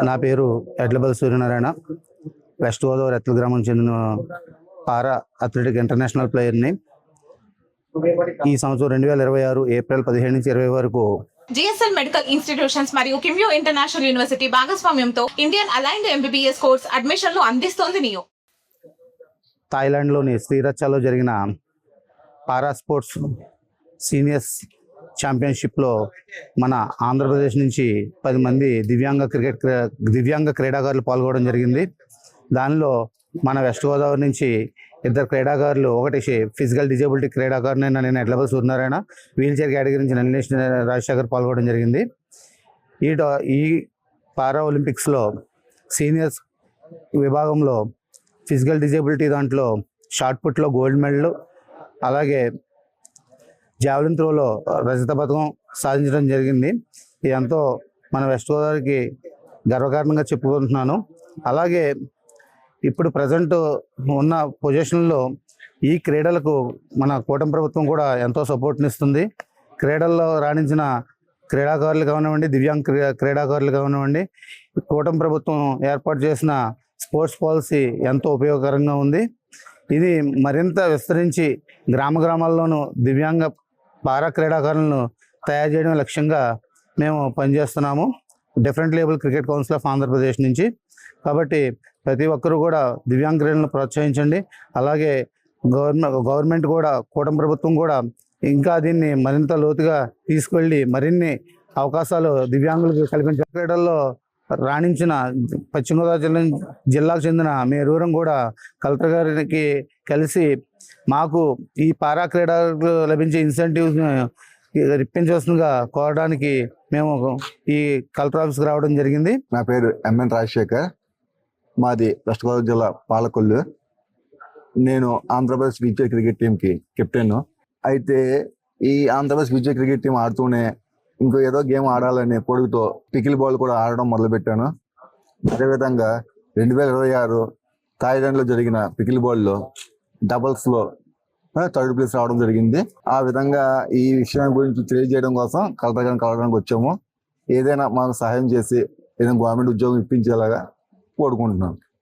నా పేరు ఎడ్లబల్ సూర్యనారాయణ. వెస్ట్ గోదావరి ఎత్తల గ్రామం చెందిన పారా అథ్లెటిక్ ఇంటర్నేషనల్ ప్లేయర్ని. ఈ సంవత్సరం 2026 ఏప్రిల్ 15 నుంచి 20 వరకు జిఎస్ఎల్ మెడికల్ ఇన్స్టిట్యూషన్స్ మరియు కిమ్యూ ఇంటర్నేషనల్ యూనివర్సిటీ భాగస్వామ్యంతో ఇండియన్ అలైన్డ్ ఎంబీబీఎస్ కోర్స్ అడ్మిషన్లు అందిస్తోంది నియో. థాయిలాండ్లోని శ్రీరచ్చలో జరిగిన పారా స్పోర్ట్స్ సీనియర్స్ ఛాంపియన్షిప్లో మన ఆంధ్రప్రదేశ్ నుంచి 10 మంది దివ్యాంగ క్రీడాకారులు పాల్గొనడం జరిగింది. దానిలో మన వెస్ట్ గోదావరి నుంచి 2 క్రీడాకారులు, ఒకటి ఫిజికల్ డిజేబిలిటీ క్రీడాకారుని నేను ఎడ్లబల్ సూర్యనారాయణ, వీల్ చైర్ కేటగిరీ నుంచి నల్లేష్ రాజశేఖర్ పాల్గొనడం జరిగింది. ఈ పారా ఒలింపిక్స్లో సీనియర్స్ విభాగంలో ఫిజికల్ డిజేబిలిటీ దాంట్లో షార్ట్ పుట్లో గోల్డ్ మెడల్, అలాగే జావెలిన్ త్రోలో రజత పథకం సాధించడం జరిగింది. ఇదంతా మన వెస్ట్ గోదావరికి గర్వకారణంగా చెప్పుకుంటున్నాను. అలాగే ఇప్పుడు ప్రజెంట్ ఉన్న పొజిషన్లో ఈ క్రీడలకు మన కూటమి ప్రభుత్వం కూడా ఎంతో సపోర్ట్నిస్తుంది. క్రీడల్లో రాణించిన క్రీడాకారులు కానివ్వండి, దివ్యాంగ క్రీడాకారులు కానివ్వండి, కూటమి ప్రభుత్వం ఏర్పాటు చేసిన స్పోర్ట్స్ పాలసీ ఎంతో ఉపయోగకరంగా ఉంది. ఇది మరింత విస్తరించి గ్రామాల్లోనూ దివ్యాంగ పారా క్రీడాకారులను తయారు చేయడం లక్ష్యంగా మేము పనిచేస్తున్నాము, different label cricket council of Andhra Pradesh నుంచి. కాబట్టి ప్రతి ఒక్కరూ కూడా దివ్యాంగ క్రీడలను ప్రోత్సహించండి. అలాగే గవర్నమెంట్ కూడా, కూటమి ప్రభుత్వం కూడా ఇంకా దీన్ని మరింత లోతుగా తీసుకువెళ్ళి మరిన్ని అవకాశాలు దివ్యాంగులకు కల్పించే క్రీడల్లో రాణించిన పశ్చిమ గోదావరి జిల్లాకు చెందిన మేరూరం కూడా కలెక్టర్ గారికి కలిసి మాకు ఈ పారా క్రీడలకు లభించే ఇన్సెంటివ్స్ ఇప్పించవలసిందిగా కోరడానికి మేము ఈ కలెక్టర్ ఆఫీస్కి రావడం జరిగింది. నా పేరు ఎంఎన్ రాజశేఖర్, మాది వెస్ట్ గోదావరి జిల్లా పాలకొల్లు. నేను ఆంధ్రప్రదేశ్ విజయ్ క్రికెట్ టీంకి కెప్టెన్. అయితే ఈ ఆంధ్రప్రదేశ్ విజయ్ క్రికెట్ టీం ఆడుతూనే ఇంకో ఏదో గేమ్ ఆడాలనే పొడుగుతో పికిల్ బాల్ కూడా ఆడడం మొదలుపెట్టాను. అదేవిధంగా 2026 థాయిలాండ్లో జరిగిన పికిల్ బాల్లో డబుల్స్లో 3rd ప్లేస్ రావడం జరిగింది. ఆ విధంగా ఈ విషయం గురించి తెలియజేయడం కోసం కలెక్టర్ గారిని కలవడానికి వచ్చాము. ఏదైనా మాకు సహాయం చేసి ఏదైనా గవర్నమెంట్ ఉద్యోగం ఇప్పించేలాగా కోరుకుంటున్నాం.